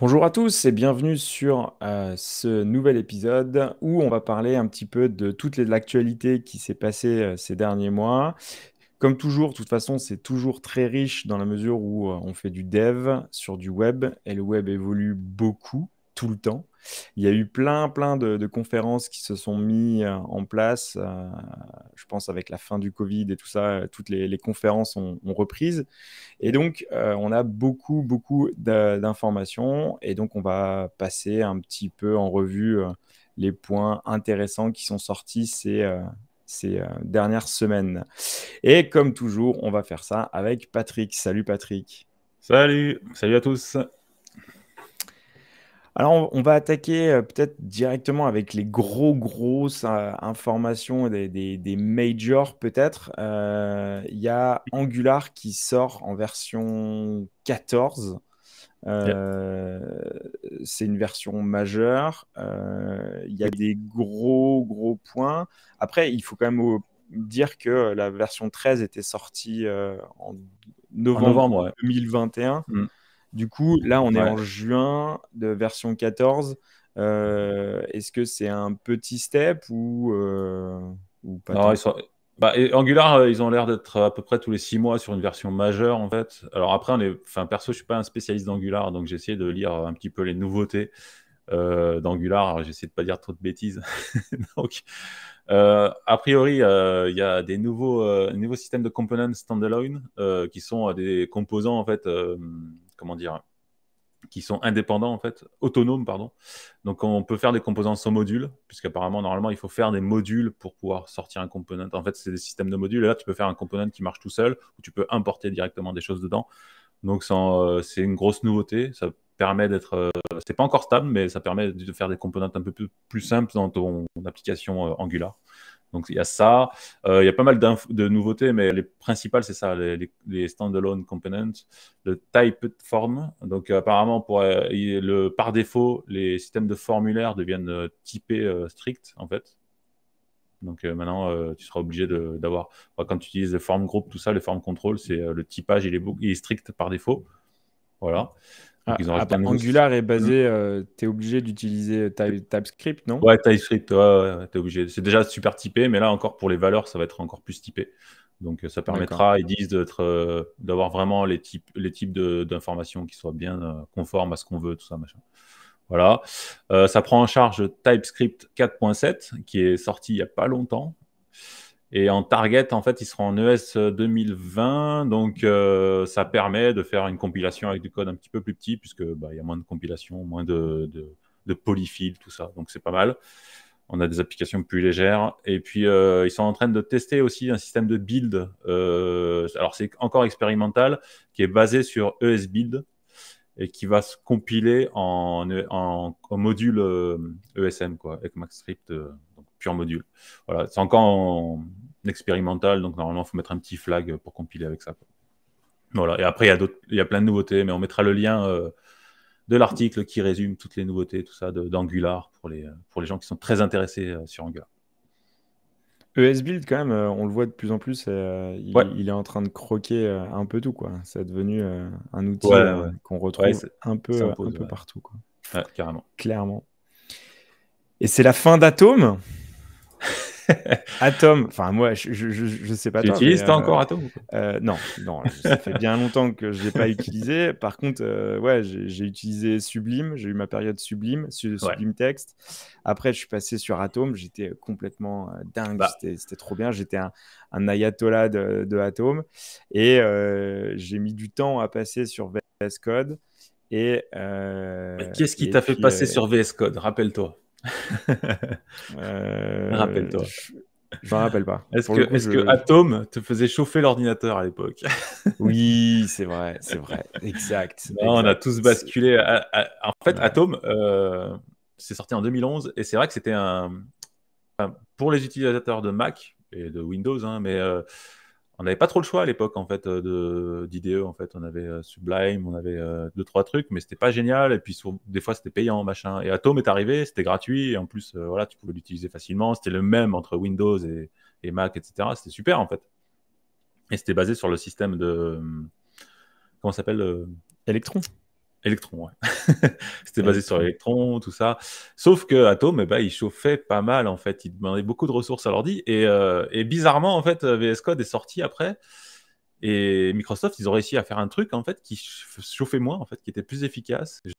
Bonjour à tous et bienvenue sur ce nouvel épisode où on va parler un petit peu de toute l'actualité qui s'est passée ces derniers mois. Comme toujours, de toute façon, c'est toujours très riche dans la mesure où on fait du dev sur du web et le web évolue beaucoup tout le temps. Il y a eu plein de conférences qui se sont mis en place. Je pense avec la fin du Covid et tout ça, toutes les conférences ont reprise. Et donc, on a beaucoup d'informations. Et donc, on va passer un petit peu en revue les points intéressants qui sont sortis ces dernières semaines. Et comme toujours, on va faire ça avec Patrick. Salut Patrick. Salut à tous. Alors, on va attaquer peut-être directement avec les grosses informations des majors, peut-être. Il y a Angular qui sort en version 14. Yeah. Euh, c'est une version majeure. Il y a Oui. des gros points. Après, il faut quand même dire que la version 13 était sortie en En novembre novembre, ouais. 2021. Mm. Du coup, là, on est Ouais. en juin de version 14. Est-ce que c'est un petit step ou pas Non, tant? Angular, ils ont l'air d'être à peu près tous les 6 mois sur une version majeure, en fait. Alors après, perso, je suis pas un spécialiste d'Angular, donc j'ai essayé de lire un petit peu les nouveautés d'Angular. Alors, j'ai essayé de pas dire trop de bêtises. Donc, a priori, il y a des nouveaux systèmes de components standalone qui sont des composants, en fait, comment dire, qui sont indépendants, en fait, autonomes, pardon. Donc, on peut faire des composants sans module, puisqu'apparemment, normalement, il faut faire des modules pour pouvoir sortir un component. En fait, c'est des systèmes de modules. Et là, tu peux faire un component qui marche tout seul, ou tu peux importer directement des choses dedans. Donc, c'est une grosse nouveauté. Ça permet d'être. C'est pas encore stable, mais ça permet de faire des components un peu plus simples dans ton application Angular. Donc il y a ça. Il y a pas mal de nouveautés, mais les principales, c'est ça, les standalone components, le type form. Donc apparemment, par défaut, les systèmes de formulaire deviennent typés stricts, en fait. Donc maintenant, tu seras obligé d'avoir, quand tu utilises le form group, tout ça, le form control, c'est le typage, il est strict par défaut. Voilà. Donc ils ont rajouté un nouveau. Angular est Hmm. basé, tu es obligé d'utiliser TypeScript, non? Ouais, TypeScript, ouais, t'es obligé. C'est déjà super typé, mais là encore pour les valeurs, ça va être encore plus typé. Donc ça D'accord. permettra, ils disent, d'avoir vraiment les types d'informations qui soient bien conformes à ce qu'on veut, tout ça, machin. Voilà. Ça prend en charge TypeScript 4.7, qui est sorti il n'y a pas longtemps. Et en target, en fait, il sera en ES 2020. Donc ça permet de faire une compilation avec du code un petit peu plus petit, puisque il y a moins de compilation, moins de polyfill, tout ça. Donc c'est pas mal. On a des applications plus légères. Et puis, ils sont en train de tester aussi un système de build. Alors, c'est encore expérimental, qui est basé sur ESBuild et qui va se compiler en module ESM, quoi, ECMAScript, donc pur module. Voilà, c'est encore en expérimental, donc normalement, il faut mettre un petit flag pour compiler avec ça, quoi. Voilà, et après, il y a plein de nouveautés, mais on mettra le lien de l'article qui résume toutes les nouveautés, tout ça, d'Angular pour les gens qui sont très intéressés sur Angular. ESBuild, quand même, on le voit de plus en plus, Ouais, il est en train de croquer un peu tout, quoi. C'est devenu un outil ouais, ouais. qu'on Ouais, retrouve un s'impose, peu ouais. partout, quoi. Ouais, carrément. Clairement. Et c'est la fin d'Atom. Atom, enfin moi, je sais pas Tu toi, mais utilises, toi, encore Atom ou pas? non, ça fait bien longtemps que je l'ai pas utilisé. Par contre, ouais, j'ai utilisé Sublime, j'ai eu ma période Sublime, Ouais. Sublime Text. Après, je suis passé sur Atom, j'étais complètement dingue, Bah, c'était trop bien. J'étais un ayatollah de Atom et j'ai mis du temps à passer sur VS Code mais qu'est-ce qui et t'a fait puis passer sur VS Code? Rappelle-toi. Rappelle-toi. je me rappelle pas. Est-ce Pour le que, coup, est-ce que Atom te faisait chauffer l'ordinateur à l'époque? oui, c'est vrai, Non, on a exact. tous basculé. En fait, Atom, c'est sorti en 2011 et c'est vrai que c'était enfin, pour les utilisateurs de Mac et de Windows, hein, mais on n'avait pas trop le choix à l'époque en fait d'IDE. En fait, on avait Sublime, on avait deux trois trucs, mais c'était pas génial. Et puis des fois c'était payant, machin. Et Atom est arrivé, c'était gratuit et en plus voilà, tu pouvais l'utiliser facilement. C'était le même entre Windows et Mac, etc. C'était super en fait. Et c'était basé sur le système de comment ça s'appelle Electron. Electron, ouais. C'était basé sur Electron. Electron, tout ça. Sauf que Atom, il chauffait pas mal, en fait. Il demandait beaucoup de ressources à l'ordi. Et bizarrement, en fait, VS Code est sorti après. Et Microsoft, ils ont réussi à faire un truc, en fait, qui chauffait moins, en fait, qui était plus efficace. Je sais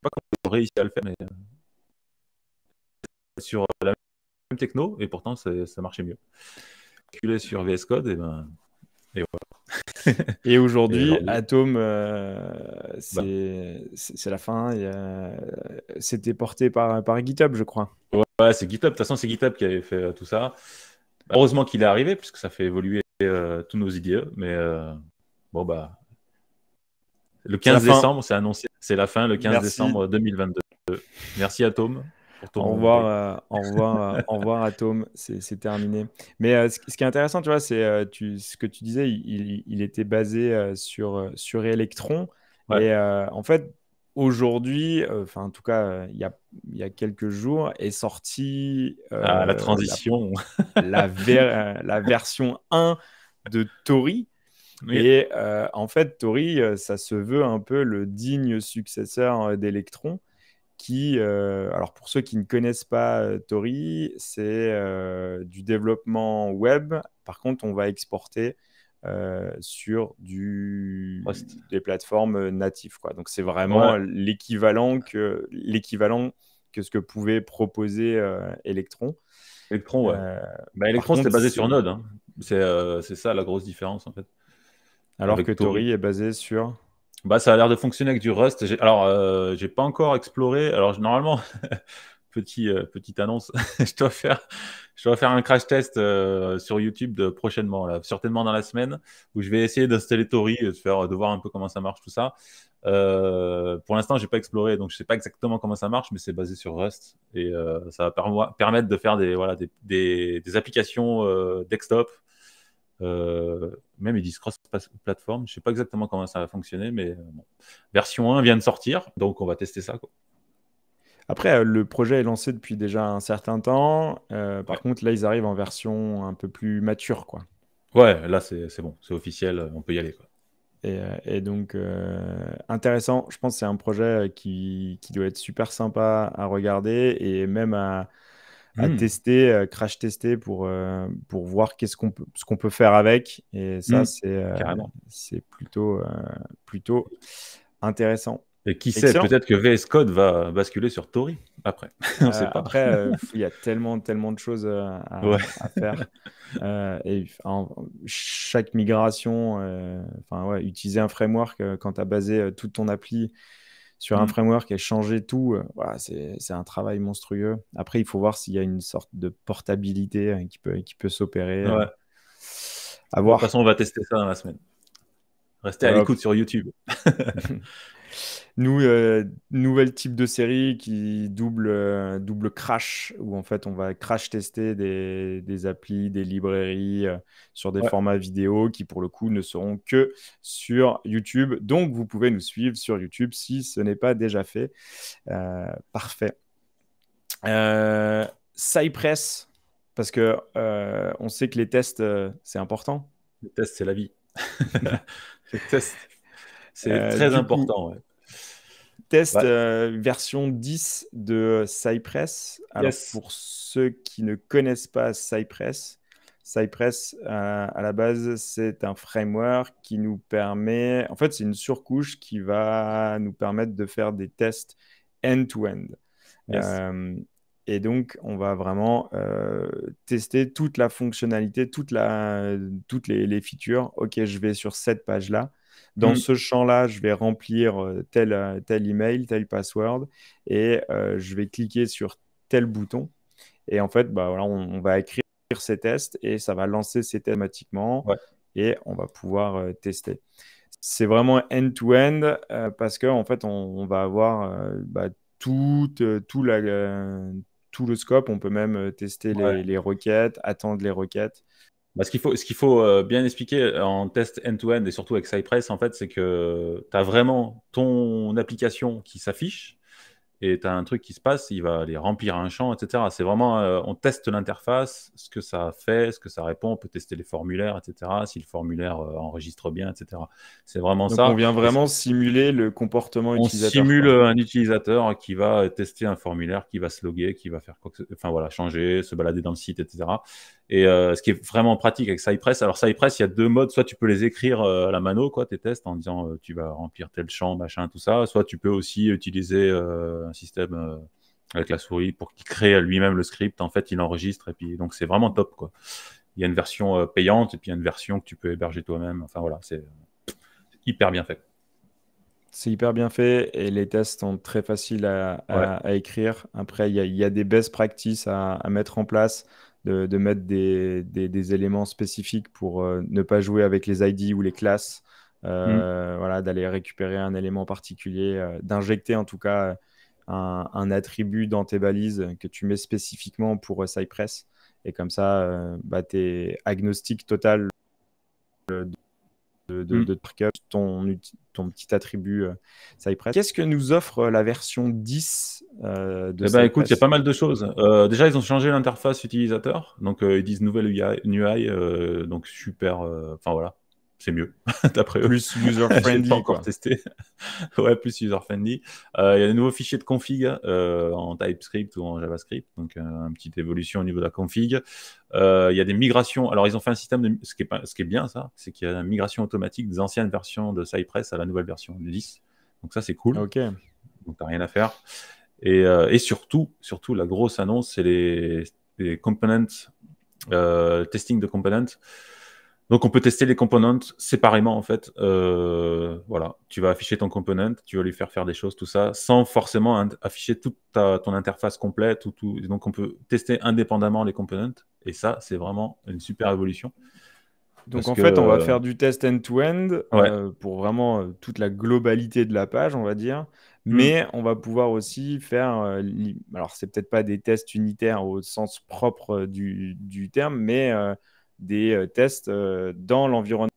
pas comment ils ont réussi à le faire, mais sur la même techno, et pourtant, ça marchait mieux. Calculé sur VS Code, et voilà. Et Et aujourd'hui, aujourd'hui, Atom, bah, c'est la fin. C'était porté par GitHub, je crois. ouais, c'est GitHub. De toute façon, c'est GitHub qui avait fait tout ça. Heureusement qu'il est arrivé, puisque ça fait évoluer tous nos IDE. Mais bon, le C'est la 15 fin. décembre, c'est annoncé. C'est la fin, le 15 Merci. décembre 2022. Merci Atom pour Au ton revoir, aide. au revoir, au revoir, Atome. C'est terminé. Mais ce qui est intéressant, tu vois, c'est ce que tu disais, il était basé sur Electron. Ouais. Et en fait, aujourd'hui, enfin, en tout cas, il y a quelques jours, est sortie Ah, la transition. la version 1 de Tori. Oui. Et en fait, Tori, ça se veut un peu le digne successeur d'Electron qui, alors pour ceux qui ne connaissent pas Tori, c'est du développement web. Par contre, on va exporter sur Rust. des plateformes natives, quoi. Donc, c'est Ouais. vraiment l'équivalent que ce que pouvait proposer Electron. Electron, ouais. Euh, Par Electron, c'était contre, basé sur Node, hein. C'est ça la grosse différence, en fait, alors que avec Tori. Tori est basé sur... Ça a l'air de fonctionner avec du Rust. Alors, j'ai pas encore exploré. Alors, normalement, petite annonce, je dois faire un crash test sur YouTube prochainement, là, certainement dans la semaine, où je vais essayer d'installer Tori, de voir un peu comment ça marche, tout ça. Pour l'instant, j'ai pas exploré, donc je sais pas exactement comment ça marche, mais c'est basé sur Rust et ça va permettre de faire des applications desktop. Même ils disent cross-platform. Je sais pas exactement comment ça va fonctionner, mais bon. Version 1 vient de sortir, donc on va tester ça, quoi. Après, le projet est lancé depuis déjà un certain temps. Par Ouais. contre, là, ils arrivent en version un peu plus mature, quoi. Ouais, là c'est bon, c'est officiel, on peut y aller, quoi. Et donc, intéressant. Je pense que c'est un projet qui doit être super sympa à regarder et même à Hmm. tester, crash tester pour voir ce qu'on peut faire avec. Et ça, Hmm. Carrément. c'est plutôt intéressant. Et qui sait, Excellent. peut-être que VS Code va basculer sur Tori après. On sait pas. Après, il y a tellement, tellement de choses Ouais. à faire. Et chaque migration, enfin, ouais, utiliser un framework quand tu as basé toute ton appli sur un Hmm. framework et changer tout, voilà, c'est un travail monstrueux. Après, il faut voir s'il y a une sorte de portabilité qui peut s'opérer. Ouais. À Bon, de toute voir. façon, on va tester ça dans la semaine. Restez à Top. l'écoute sur YouTube. Nous, nouvel type de série qui double crash, où en fait on va crash tester des applis, des librairies sur des Ouais. formats vidéo qui pour le coup ne seront que sur YouTube. Donc vous pouvez nous suivre sur YouTube si ce n'est pas déjà fait. Parfait. Cypress, parce que on sait que les tests, c'est important. Les tests, c'est la vie. Les tests, c'est très Du coup, important. Ouais. test Ouais. version 10 de Cypress. Alors, Yes. pour ceux qui ne connaissent pas Cypress, Cypress, à la base, c'est un framework qui nous permet, en fait, c'est une surcouche qui va nous permettre de faire des tests end-to-end. Yes. Euh, et donc, on va vraiment tester toute la fonctionnalité, toutes les features. OK, je vais sur cette page-là. Dans Hmm. ce champ-là, je vais remplir tel email, tel password, et je vais cliquer sur tel bouton. Et en fait, bah, voilà, on va écrire ces tests et ça va lancer ces tests automatiquement Ouais. et on va pouvoir tester. C'est vraiment end-to-end parce qu'en en fait, on va avoir tout le scope. On peut même tester Ouais. les requêtes, attendre les requêtes. Ce qu'il faut bien expliquer en test end-to-end et surtout avec Cypress, en fait, c'est que tu as vraiment ton application qui s'affiche et tu as un truc qui se passe, il va aller remplir un champ, etc. C'est vraiment, on teste l'interface, ce que ça fait, ce que ça répond, on peut tester les formulaires, etc. Si le formulaire enregistre bien, etc. C'est vraiment Donc, on ça. vient Et vraiment simuler le comportement on utilisateur, simule quoi. un utilisateur qui va tester un formulaire, qui va se loguer, qui va faire quoi enfin voilà, changer, se balader dans le site, etc. Et ce qui est vraiment pratique avec Cypress. Alors Cypress, il y a deux modes. Soit tu peux les écrire à la mano, quoi, tes tests, en disant tu vas remplir tel champ, machin, tout ça. Soit tu peux aussi utiliser un système avec la souris pour qu'il crée lui-même le script. En fait, il enregistre et puis donc c'est vraiment top, quoi. Il y a une version payante et puis il y a une version que tu peux héberger toi-même. Enfin voilà, c'est hyper bien fait. C'est hyper bien fait et les tests sont très faciles Ouais. à écrire. Après, il y a des best practices à mettre en place, de mettre des éléments spécifiques pour ne pas jouer avec les ID ou les classes. Mm. Voilà, d'aller récupérer un élément particulier, d'injecter en tout cas un attribut dans tes balises que tu mets spécifiquement pour Cypress. Et comme ça, bah, tu es agnostique total Mm. de backup, ton petit attribut Cypress. Qu'est-ce que nous offre la version 10 de Eh ben, écoute, il y a Cypress? pas mal de choses. Déjà, ils ont changé l'interface utilisateur. Donc, ils disent nouvelle UI, donc super. Enfin, voilà, c'est mieux, d'après eux. Plus J'ai pas user-friendly, encore quoi. testé. Ouais, plus user-friendly. Il y a des nouveaux fichiers de config en TypeScript ou en JavaScript. Donc, une petite évolution au niveau de la config. Il y a des migrations. Alors, ils ont fait un système de. Ce qui est bien, ça, c'est qu'il y a une migration automatique des anciennes versions de Cypress à la nouvelle version, le 10. Donc, ça, c'est cool. Ok. Donc, t'as rien à faire. Et surtout, la grosse annonce, c'est les components, testing de components. Donc, on peut tester les components séparément, en fait. Voilà, tu vas afficher ton component, tu vas lui faire des choses, tout ça, sans forcément afficher toute ton interface complète. Donc, on peut tester indépendamment les components. Et ça, c'est vraiment une super évolution. Donc Parce en que, fait, on va faire du test end-to-end ouais, pour vraiment toute la globalité de la page, on va dire. hmm, Mais on va pouvoir aussi faire, alors c'est peut-être pas des tests unitaires au sens propre du terme, mais des tests dans l'environnement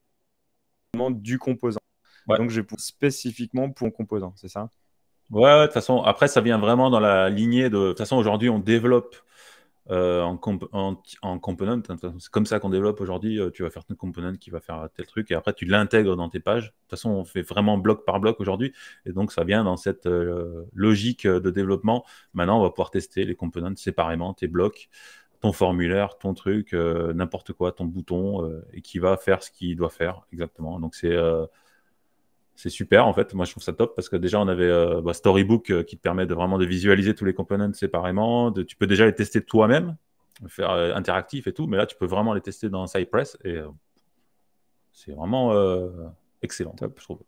du composant. ouais. Donc je pour spécifiquement pour un composant, c'est ça? Ouais, ouais, de toute façon, après, ça vient vraiment dans la lignée de. De toute façon, aujourd'hui, on développe en component. C'est comme ça qu'on développe aujourd'hui. Tu vas faire ton component qui va faire tel truc et après, tu l'intègres dans tes pages. De toute façon, on fait vraiment bloc par bloc aujourd'hui. Et donc, ça vient dans cette logique de développement. Maintenant, on va pouvoir tester les components séparément, tes blocs, ton formulaire, ton truc, n'importe quoi, ton bouton, et qui va faire ce qu'il doit faire exactement. Donc, c'est super en fait. Moi, je trouve ça top parce que déjà, on avait Storybook qui te permet de vraiment de visualiser tous les components séparément. Tu peux déjà les tester toi-même, faire interactif et tout, mais là, tu peux vraiment les tester dans Cypress et c'est vraiment excellent, quoi, Top. je trouve.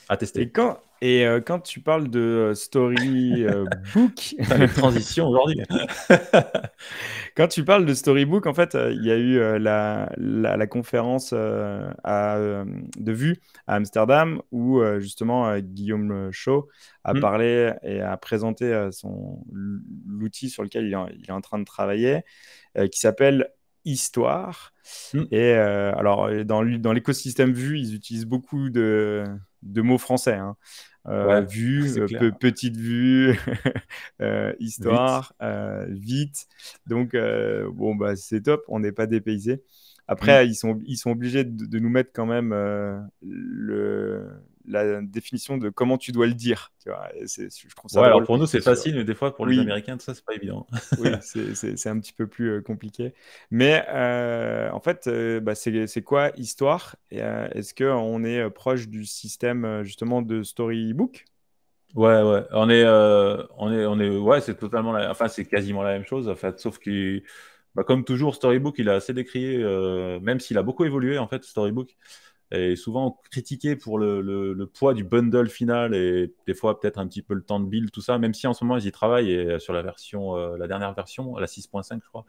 À tester. Quand tu parles de Storybook, Putain, les transitions aujourd'hui. quand tu parles de Storybook, en fait, il y a eu la conférence de vue à Amsterdam où justement Guillaume Chaud a Hmm, parlé et a présenté l'outil sur lequel il est en train de travailler, qui s'appelle Histoire. hmm. Et alors, dans l'écosystème Vue, ils utilisent beaucoup de mots français, hein. Ouais, Vue, c'est clair. petite vue, Vite. histoire, vite. Donc, bon, bah, c'est top, on n'est pas dépaysé. Hmm. Après, ils sont obligés de nous mettre quand même la définition de comment tu dois le dire. Tu vois, et je trouve ça Ouais, alors drôle. pour nous, c'est Sur- facile, mais des fois, pour les Oui, Américains, tout ça, c'est pas évident. oui, c'est un petit peu plus compliqué. Mais en fait, bah, c'est quoi Histoire? Et, est-ce qu'on est proche du système justement de Storybook? Ouais, ouais. Ouais, c'est totalement enfin, c'est quasiment la même chose, en fait, sauf que, bah, comme toujours, Storybook, il a assez décrié, même s'il a beaucoup évolué, en fait, Storybook, et souvent critiqué pour le poids du bundle final et des fois peut-être un petit peu le temps de build, tout ça, même si en ce moment, ils y travaillent et sur la dernière version, la 6.5, je crois,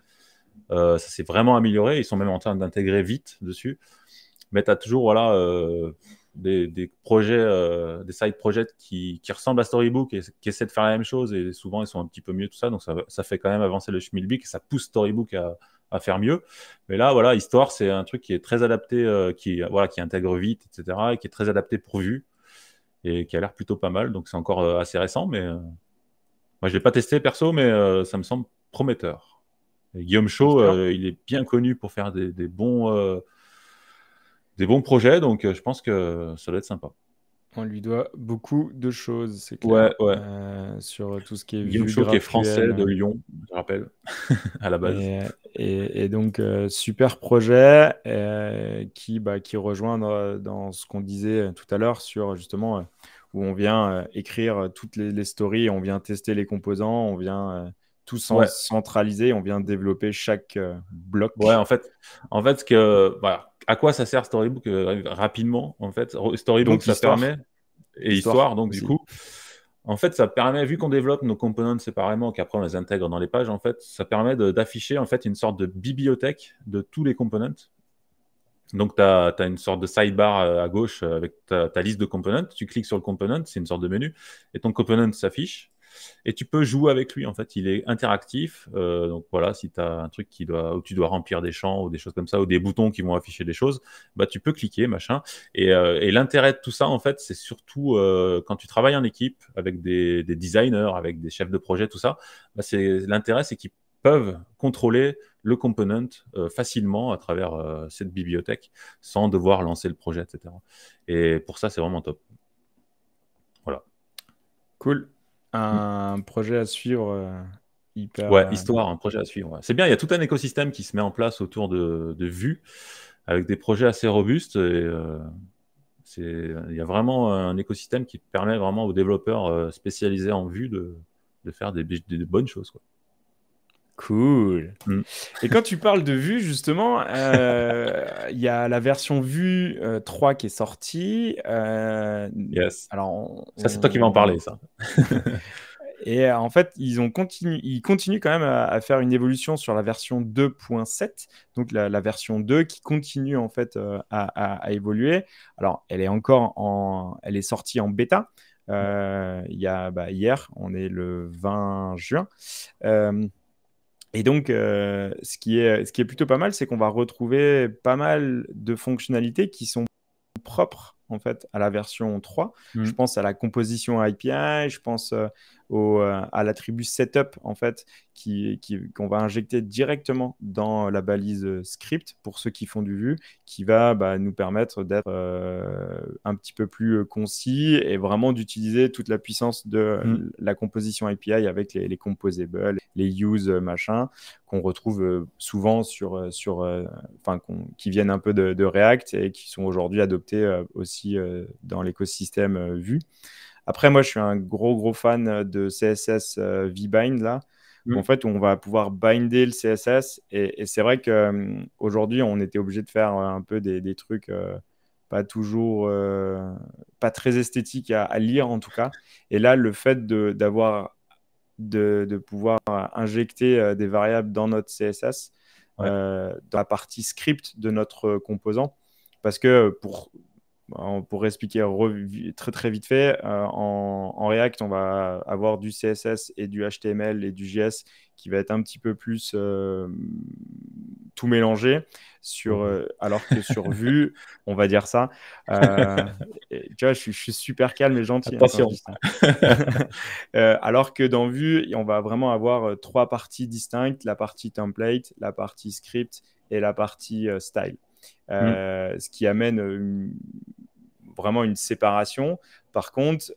ça s'est vraiment amélioré. Ils sont même en train d'intégrer vite dessus. Mais tu as toujours voilà, des projets, des side projects qui ressemblent à Storybook et qui essaient de faire la même chose. Et souvent, ils sont un petit peu mieux, tout ça. Donc, ça fait quand même avancer le schmilblick et ça pousse Storybook à faire mieux. Mais là, voilà, Histoire, c'est un truc qui est très adapté, voilà, qui intègre vite, etc. et qui est très adapté pour Vue et qui a l'air plutôt pas mal. Donc, c'est encore assez récent, mais Moi, je l'ai pas testé perso, mais ça me semble prometteur. Et Guillaume Bien Chaud, sûr. il est bien connu pour faire des bons projets, donc je pense que ça doit être sympa. On lui doit beaucoup de choses, c'est clair, Ouais, ouais. sur tout ce qui est Guillaume vue Chaud qui est français de GraphQL. Lyon, je rappelle, à la base. Et donc, super projet qui rejoint dans ce qu'on disait tout à l'heure sur justement où on vient écrire toutes les stories, on vient tester les composants, on vient tout Ouais, centraliser, on vient développer chaque ouais, bloc. voilà. À quoi ça sert Storybook rapidement? En fait, Storybook, Donc, ça permet, et histoire histoire, donc du aussi. coup, en fait, ça permet, vu qu'on développe nos components séparément, qu'après on les intègre dans les pages, en fait, ça permet d'afficher en fait une sorte de bibliothèque de tous les components. Donc, tu as une sorte de sidebar à gauche avec ta liste de components. Tu cliques sur le component, c'est une sorte de menu, et ton component s'affiche. Et tu peux jouer avec lui, en fait. Il est interactif. Donc voilà, si tu as un truc où tu dois remplir des champs ou des choses comme ça, ou des boutons qui vont afficher des choses, bah, tu peux cliquer, machin. Et l'intérêt de tout ça, en fait, c'est surtout quand tu travailles en équipe avec des designers, avec des chefs de projet, tout ça, bah, l'intérêt, c'est qu'ils peuvent contrôler le component facilement à travers cette bibliothèque sans devoir lancer le projet, etc. Et pour ça, c'est vraiment top. Voilà. Cool. Mm. Un projet à suivre hyper. Ouais, histoire, un projet à suivre. Ouais. C'est bien, il y a tout un écosystème qui se met en place autour de Vue avec des projets assez robustes. Il y a vraiment un écosystème qui permet vraiment aux développeurs spécialisés en Vue de faire des bonnes choses, quoi. Cool. Mm. Et quand tu parles de Vue, justement, il y a la version Vue 3 qui est sortie. Yes. Alors, Ça, c'est toi qui vas en parler, ça. et en fait, ils continuent quand même à faire une évolution sur la version 2.7, donc la version 2 qui continue en fait à évoluer. Alors, elle est sortie en bêta. Il y a hier, on est le 20 juin. Euh, et donc, ce qui est plutôt pas mal, c'est qu'on va retrouver pas mal de fonctionnalités qui sont propres en fait à la version 3. Je Mm. pense à la composition API, je pense à l'attribut setup en fait qu'on va injecter directement dans la balise script pour ceux qui font du Vue, qui va nous permettre d'être un petit peu plus concis et vraiment d'utiliser toute la puissance de Mm. la composition API avec les composables, les use machin qu'on retrouve souvent qui viennent un peu de React et qui sont aujourd'hui adoptés aussi dans l'écosystème Vue. Après, moi, je suis un gros fan de CSS vbind là. En Mm. fait, on va pouvoir binder le CSS et c'est vrai qu'aujourd'hui, on était obligé de faire un peu des trucs pas toujours pas très esthétiques à lire en tout cas. Et là, le fait de pouvoir injecter des variables dans notre CSS, Ouais. dans la partie script de notre composant. Parce que pour expliquer très très vite fait, en React, on va avoir du CSS et du HTML et du JS qui va être un petit peu plus tout mélangé, alors que sur Vue, on va dire ça. Tu vois, je suis super calme et gentil quand je Attention. dis ça. Alors que dans Vue, on va vraiment avoir trois parties distinctes, la partie template, la partie script et la partie style. Mm. Ce qui amène vraiment une séparation. Par contre,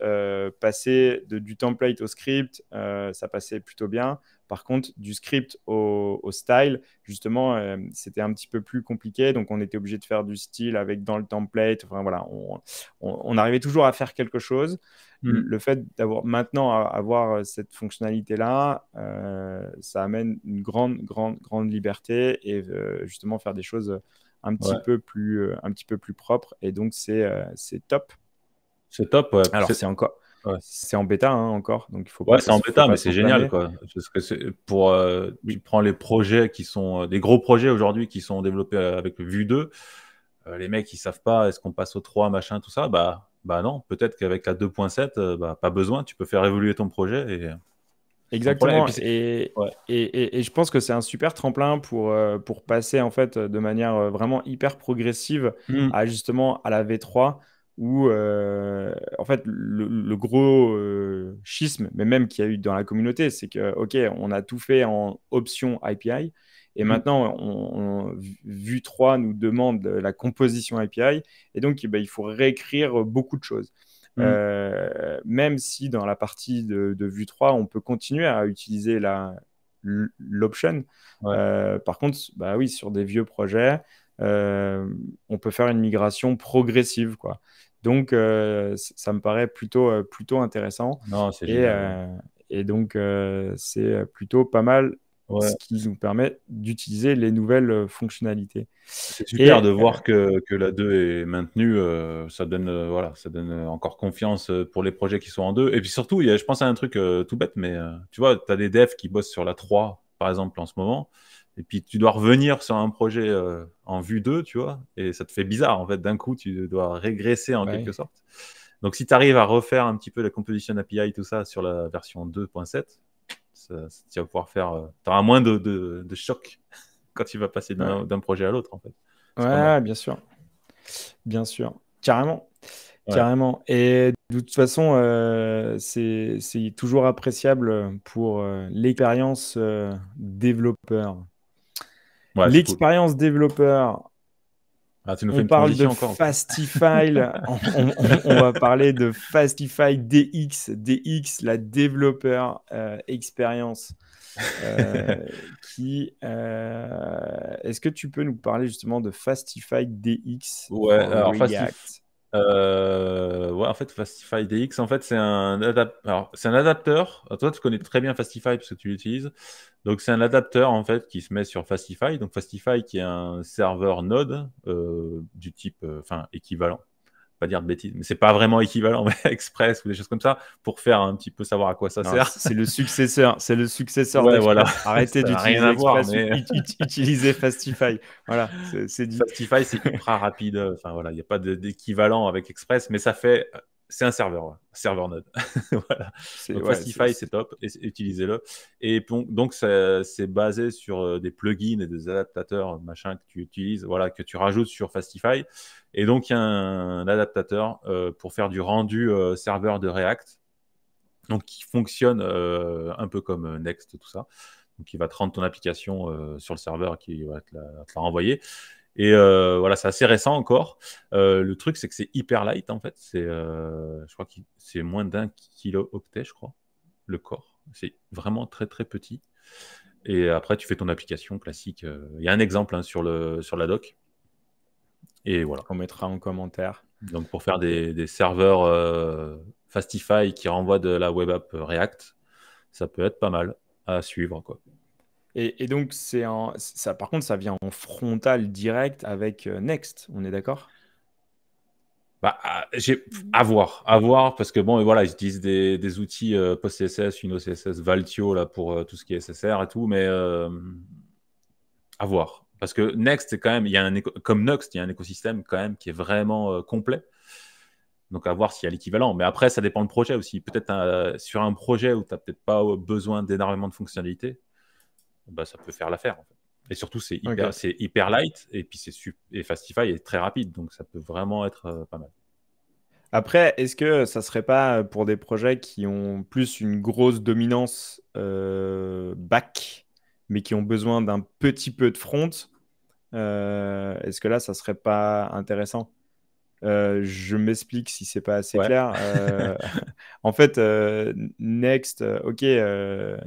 passer du template au script, ça passait plutôt bien. Par contre, du script au style, justement, c'était un petit peu plus compliqué. Donc, on était obligé de faire du style avec dans le template. Enfin, voilà, on arrivait toujours à faire quelque chose. Mm. Le fait d'avoir maintenant avoir cette fonctionnalité-là, ça amène une grande liberté et justement faire des choses Ouais. un petit peu plus propre. Et donc, c'est top. C'est top, ouais. Alors, Ouais. c'est en bêta encore, donc Ouais, c'est en faut bêta, pas mais c'est génial, s'enflammer. quoi. Parce que tu Oui, prends les projets qui sont des gros projets aujourd'hui qui sont développés avec Vue 2. Les mecs, ils savent pas, est-ce qu'on passe au 3, machin, tout ça? Bah non. Peut-être qu'avec la 2.7, bah, pas besoin. Tu peux faire évoluer ton projet et sans problème. Et exactement. puis, ouais. Et je pense que c'est un super tremplin pour passer en fait de manière vraiment hyper progressive Mm. à justement à la V3. où en fait le gros schisme, mais même qu'il y a eu dans la communauté, c'est que ok, on a tout fait en option API, et Mm. maintenant Vue 3 nous demande la composition API, et donc il faut réécrire beaucoup de choses. Mm. Même si dans la partie de Vue 3, on peut continuer à utiliser l'option. Ouais. Par contre, bah oui, sur des vieux projets, on peut faire une migration progressive, quoi. Donc, ça me paraît plutôt intéressant. Non, c'est Et, génial. Ouais. euh, et donc, c'est plutôt pas mal Ouais. ce qui nous permet d'utiliser les nouvelles fonctionnalités. C'est super Et de voir que la 2 est maintenue. Ça donne, voilà, ça donne encore confiance pour les projets qui sont en 2. Et puis surtout, je pense à un truc tout bête, mais tu vois, tu as des devs qui bossent sur la 3, par exemple, en ce moment. Et puis tu dois revenir sur un projet en vue 2, tu vois. Et ça te fait bizarre, en fait. D'un coup, tu dois régresser en quelque ouais, sorte. Donc si tu arrives à refaire un petit peu la composition API, tout ça, sur la version 2.7, tu vas pouvoir faire. Tu auras moins de choc quand tu vas passer ouais, d'un projet à l'autre, en fait. C'est pas mal. ouais, bien sûr, carrément. Ouais, Carrément. Et de toute façon, c'est toujours appréciable pour l'expérience développeur. ouais, c'est cool. L'expérience développeur, Ah, tu nous fais on une parle de transition encore. Fastify, on va parler de Fastify DX, la développeur expérience. Est-ce que tu peux nous parler justement de Fastify DX Ouais, for alors React? ouais, en fait, Fastify DX, en fait, c'est un adapteur. Alors, toi, tu connais très bien Fastify parce que tu l'utilises. Donc, c'est un adapteur, en fait, qui se met sur Fastify. Donc, Fastify, qui est un serveur Node du type, enfin, équivalent, pas dire de bêtises, mais c'est pas vraiment équivalent, mais Express ou des choses comme ça, pour faire un petit peu savoir à quoi ça Non, sert. c'est le successeur Ouais, voilà, d'Express. Arrêtez ça n'a rien d'utiliser à voir, Express, mais utilisez Fastify. Voilà, c'est dit. Fastify, c'est ultra rapide. Enfin, voilà, il n'y a pas d'équivalent avec Express, mais ça fait. C'est un serveur, ouais, un serveur Node. Voilà. C'est Donc, ouais, Fastify, c'est top, utilisez-le. Et donc, c'est basé sur des plugins et des adaptateurs, machin, que tu utilises, voilà, que tu rajoutes sur Fastify. Et donc, il y a un adaptateur pour faire du rendu serveur de React, donc qui fonctionne un peu comme Next, tout ça. Donc, il va te rendre ton application sur le serveur qui va te la renvoyer. Et voilà, c'est assez récent encore. Le truc, c'est que c'est hyper light, en fait. Je crois que c'est moins d'un kilo-octet, je crois, le core. C'est vraiment très, très petit. Et après, tu fais ton application classique. Il y a un exemple hein, sur la doc. Et voilà. qu'on mettra en commentaire. Donc, pour faire des serveurs Fastify qui renvoient de la web app React, ça peut être pas mal à suivre, quoi. Et donc, ça, par contre, ça vient en frontal direct avec Next, on est d'accord? Bah, à voir, parce que bon, voilà, ils utilisent des outils PostCSS, UnoCSS, Valtio là pour tout ce qui est SSR et tout, mais à voir. Parce que Next, c'est quand même, comme Next, il y a un écosystème quand même qui est vraiment complet. Donc à voir s'il y a l'équivalent. Mais après, ça dépend du projet aussi. Peut-être sur un projet où tu n'as peut-être pas besoin d'énormément de fonctionnalités, bah, ça peut faire l'affaire en fait. Et surtout, Ok. c'est hyper light et puis et Fastify est très rapide, donc ça peut vraiment être pas mal. Après, est-ce que ça serait pas pour des projets qui ont plus une grosse dominance back, mais qui ont besoin d'un petit peu de front? Est-ce que là, ça serait pas intéressant? Je m'explique si c'est pas assez Ouais. clair. En fait, Next, ok,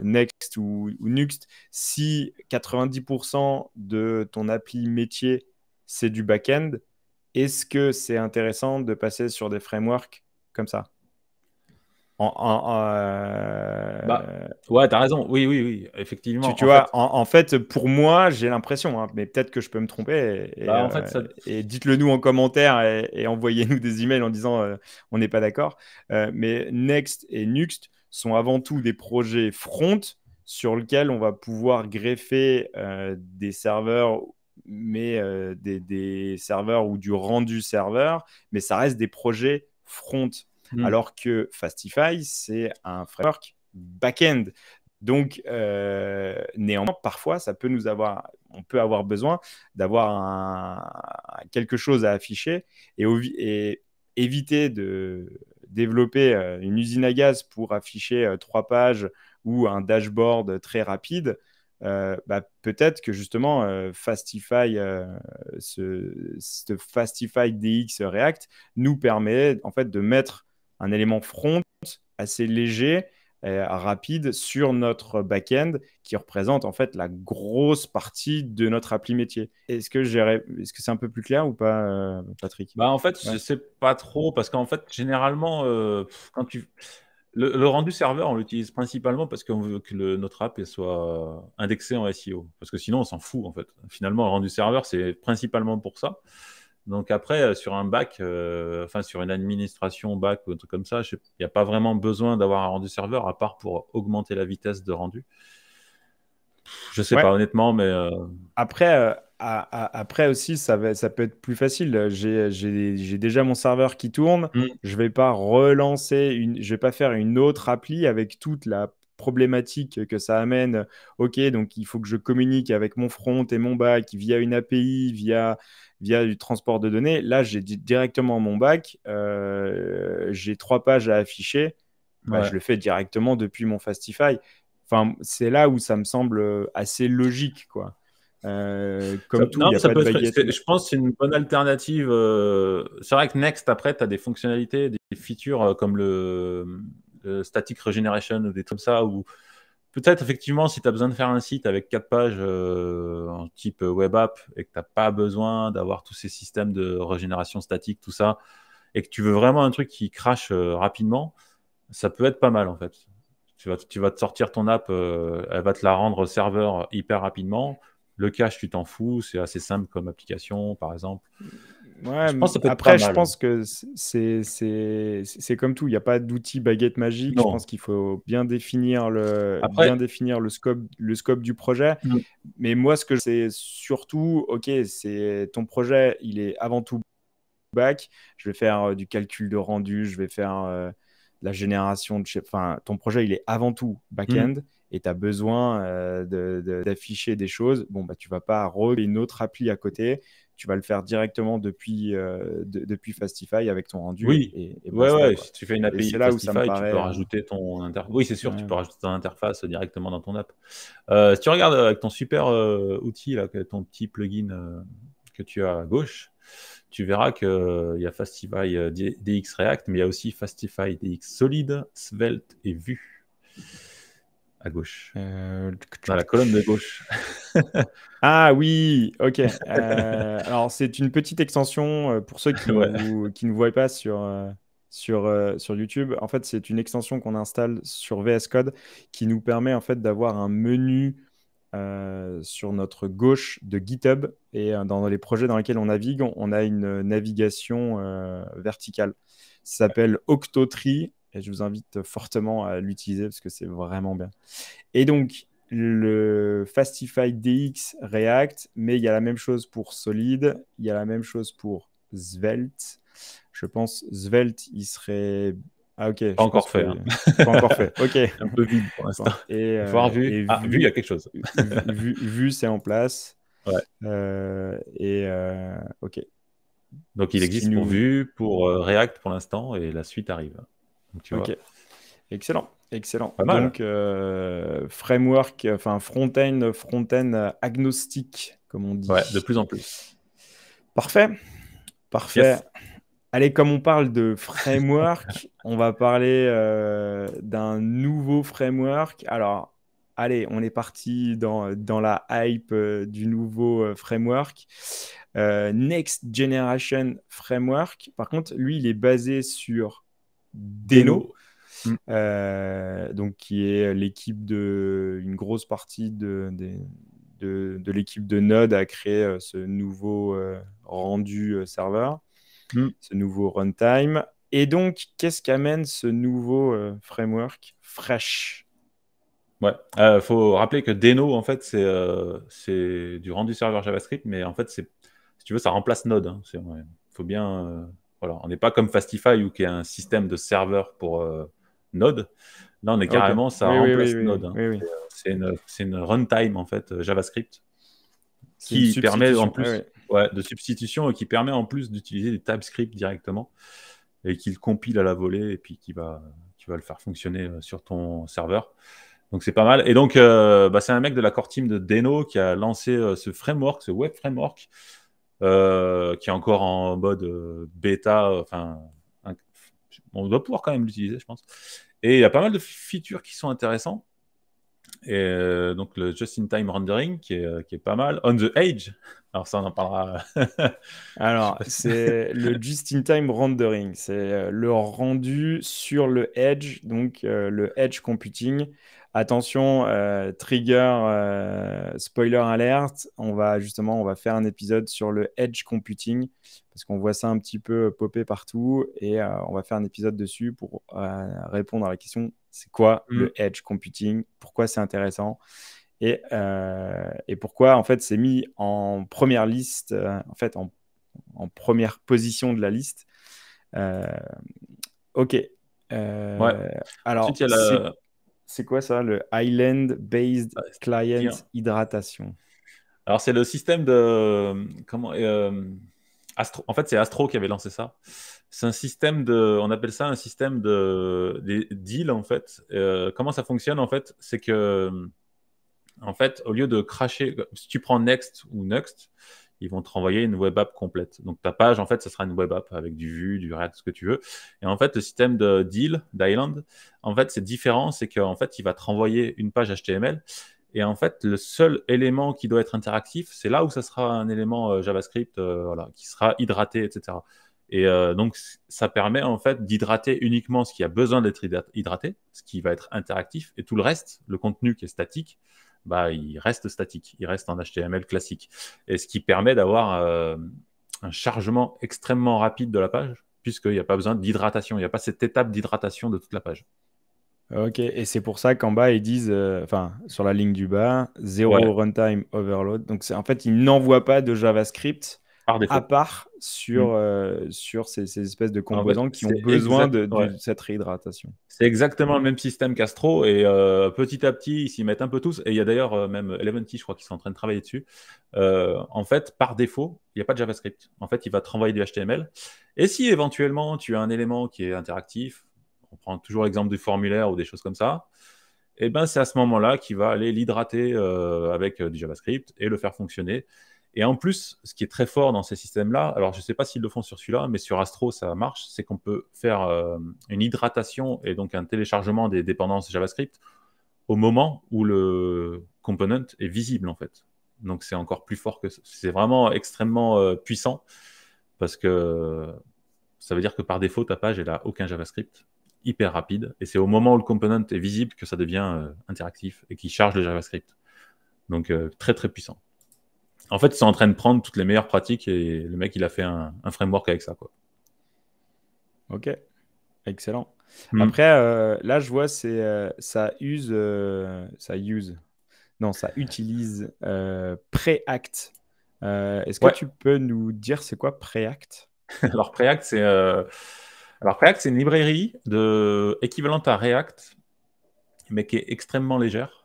Next ou Nuxt, si 90% de ton appli métier, c'est du back-end, est-ce que c'est intéressant de passer sur des frameworks comme ça? En- en- Bah, euh, ouais, t'as raison. Oui, oui, oui, effectivement. tu vois, en fait, pour moi, j'ai l'impression, hein, mais peut-être que je peux me tromper, En fait, ça. et dites-le nous en commentaire et envoyez-nous des emails en disant on n'est pas d'accord. Mais Next et Nuxt sont avant tout des projets front sur lesquels on va pouvoir greffer des serveurs, mais des serveurs ou du rendu serveur, mais ça reste des projets front. Hmm. Alors que Fastify, c'est un framework back-end. Donc, néanmoins, parfois, on peut avoir besoin d'avoir quelque chose à afficher. Et éviter de développer une usine à gaz pour afficher 3 pages ou un dashboard très rapide, peut-être que justement ce Fastify DX React nous permet en fait de mettre un élément front assez léger, rapide sur notre back-end qui représente en fait la grosse partie de notre appli métier. Est-ce que c'est un peu plus clair ou pas, Patrick? Bah, en fait, Ouais. je sais pas trop parce qu'en fait, généralement, quand le rendu serveur, on l'utilise principalement parce qu'on veut que notre app elle soit indexée en SEO. Parce que sinon, on s'en fout en fait. Finalement, le rendu serveur, c'est principalement pour ça. Donc après, sur un back, enfin sur une administration back ou un truc comme ça, il n'y a pas vraiment besoin d'avoir un rendu serveur à part pour augmenter la vitesse de rendu. Je sais Ouais. pas honnêtement, mais Après aussi, ça peut être plus facile. J'ai déjà mon serveur qui tourne. Je vais pas je vais pas faire une autre appli avec toute la problématique que ça amène. Ok, donc il faut que je communique avec mon front et mon back via une API, via du transport de données. Là, j'ai directement mon back. J'ai 3 pages à afficher. ouais. Je le fais directement depuis mon Fastify. Enfin, c'est là où ça me semble assez logique, quoi. Comme tout, il Non, n'y mais a ça pas de peut être, baguette. je pense que c'est une bonne alternative. C'est vrai que Next, après, tu as des fonctionnalités, des features comme le static regeneration ou des trucs comme ça, ou peut-être effectivement, si tu as besoin de faire un site avec 4 pages en type web app et que tu n'as pas besoin d'avoir tous ces systèmes de régénération statique, tout ça, et que tu veux vraiment un truc qui crache rapidement, ça peut être pas mal en fait. Tu vas te sortir ton app, elle va te la rendre serveur hyper rapidement. Le cache, tu t'en fous, c'est assez simple comme application, par exemple. Ouais, Je pense que ça peut être pas après, je mal. pense que c'est comme tout. Il n'y a pas d'outil baguette magique. Je pense Non. qu'il faut Après, bien définir le scope du projet. mm, Mais moi, ce que c'est surtout, ok, c'est ton projet, il est avant tout back. Je vais faire du calcul de rendu, je vais faire la génération Enfin, ton projet, il est avant tout mm, back-end et tu as besoin d'afficher des choses. Bon, tu vas pas recréer une autre appli à côté. Tu vas le faire directement depuis Fastify avec ton rendu oui. et Ouais, basta, ouais. quoi. Si tu fais une Et c'est API là où ça me Fastify, tu peux paraît. rajouter ton interface. Oui, c'est sûr, tu Ouais. peux rajouter ton interface directement dans ton app. Si tu regardes avec ton super outil, là, ton petit plugin que tu as à gauche, tu verras qu'il y a Fastify DX React, mais il y a aussi Fastify DX Solid, Svelte et Vue à gauche, dans la colonne de gauche. Ah oui, ok. Alors, c'est une petite extension pour ceux Ouais. qui ne voient pas sur YouTube. En fait, c'est une extension qu'on installe sur VS Code qui nous permet en fait d'avoir un menu sur notre gauche de GitHub et dans les projets dans lesquels on navigue, on a une navigation verticale. Ça s'appelle Octotree et je vous invite fortement à l'utiliser parce que c'est vraiment bien. Et donc, le Fastify DX React, mais il y a la même chose pour Solid, il y a la même chose pour Svelte. Je pense Svelte, il serait. Ah, ok, Pas je pense encore fait. Hein. que. Pas encore fait. Ok. Un peu vide pour Bon. l'instant. Et, Il faut avoir Vue. et Ah, Vue, il y a quelque chose. Vue, c'est en place. Ouais. Ok. Donc, il Ce qui existe pour nous. Vue, pour React pour l'instant, et la suite arrive. Donc, tu vois, Ok. Excellent, excellent. pas mal. Donc, framework, enfin front-end agnostique, comme on Ouais, de dit. plus en plus. Parfait, parfait. Yes. Allez, comme on parle de framework, on va parler d'un nouveau framework. Alors, allez, on est parti dans la hype du nouveau framework. Next Generation Framework. Par contre, lui, il est basé sur Deno. Deno. Mm. Donc qui est une grosse partie de l'équipe de Node a créé ce nouveau rendu serveur, Mm. ce nouveau runtime. Et donc, qu'est-ce qu'amène ce nouveau framework Fresh? Ouais. Faut rappeler que Deno, en fait, c'est du rendu serveur JavaScript, mais en fait, si tu veux, ça remplace Node. Hein. Ouais, faut bien. Voilà. On n'est pas comme Fastify où qui est un système de serveur pour Node. Là, on est Ok. carrément, ça Oui, oui, oui, remplace oui, Node. Hein. oui, oui. C'est une runtime, en fait, JavaScript, C'est une qui permet en substitution. Oui, plus oui. de substitution et qui permet en plus d'utiliser des TypeScript directement. et qui le compile à la volée et puis qui va le faire fonctionner sur ton serveur. Donc c'est pas mal. Et donc c'est un mec de la core team de Deno qui a lancé ce framework, ce web framework, qui est encore en mode bêta. Enfin, on doit pouvoir quand même l'utiliser, je pense. Et il y a pas mal de features qui sont intéressants. Et donc le just-in-time rendering qui est pas mal. On the Edge, alors ça on en parlera. Alors, c'est le just-in-time rendering. C'est le rendu sur le edge, donc le edge computing. Attention, trigger, spoiler alert. On va faire un épisode sur le edge computing parce qu'on voit ça un petit peu popper partout et on va faire un épisode dessus pour répondre à la question, c'est quoi le edge computing? Pourquoi c'est intéressant? Et pourquoi en fait c'est mis en première liste, en fait en première position de la liste. Ok. Ouais. Alors, Ensuite, il y a c'est quoi ça, le Island Based Client bien. Hydratation? Alors, c'est le système de. Comment. En fait, c'est Astro qui avait lancé ça. C'est un système de. On appelle ça un système des deals, en fait. Comment ça fonctionne, en fait? C'est que. En fait, au lieu de cracher. Si tu prends Next ou Next, ils vont te renvoyer une web app complète. Donc, ta page, en fait, ça sera une web app avec du Vue, du React, ce que tu veux. Et en fait, le système de deal, d'Island, en fait, c'est différent. C'est qu'en fait, il va te renvoyer une page HTML. Et en fait, le seul élément qui doit être interactif, c'est là où ça sera un élément JavaScript voilà, qui sera hydraté, etc. Et donc, ça permet en fait d'hydrater uniquement ce qui a besoin d'être hydraté, ce qui va être interactif, et tout le reste, le contenu qui est statique, bah, il reste statique, il reste en HTML classique. Et ce qui permet d'avoir un chargement extrêmement rapide de la page, puisqu'il n'y a pas besoin d'hydratation, il n'y a pas cette étape d'hydratation de toute la page. Ok, et c'est pour ça qu'en bas, ils disent, enfin, sur la ligne du bas, Ouais, zéro runtime overload. Donc, en fait, ils n'envoient pas de JavaScript par à défaut. part Mm. sur ces espèces de En fait, composants qui ont c'est besoin exact. Ouais. de cette réhydratation. C'est exactement le même système qu'Astro et petit à petit, ils s'y mettent un peu tous. Et il y a d'ailleurs même Eleventy, je crois, qui sont en train de travailler dessus. En fait, par défaut, il n'y a pas de JavaScript. En fait, il va te renvoyer du HTML. Et si éventuellement tu as un élément qui est interactif, on prend toujours l'exemple du formulaire ou des choses comme ça, et ben c'est à ce moment-là qu'il va aller l'hydrater avec du JavaScript et le faire fonctionner. Et en plus, ce qui est très fort dans ces systèmes-là, alors je ne sais pas s'ils le font sur celui-là, mais sur Astro, ça marche, c'est qu'on peut faire une hydratation et donc un téléchargement des dépendances JavaScript au moment où le component est visible, en fait. Donc c'est encore plus fort que ça. C'est vraiment extrêmement puissant parce que ça veut dire que par défaut, ta page, elle n'a aucun JavaScript, hyper rapide, et c'est au moment où le component est visible que ça devient interactif et qui charge le JavaScript. Donc très très puissant. En fait, ils sont en train de prendre toutes les meilleures pratiques et le mec, il a fait un framework avec ça, quoi. Ok, excellent. Mm. Après, là, je vois, ça utilise Preact. Est-ce que Ouais. tu peux nous dire c'est quoi Preact? Alors Preact, c'est une librairie équivalente à React, mais qui est extrêmement légère.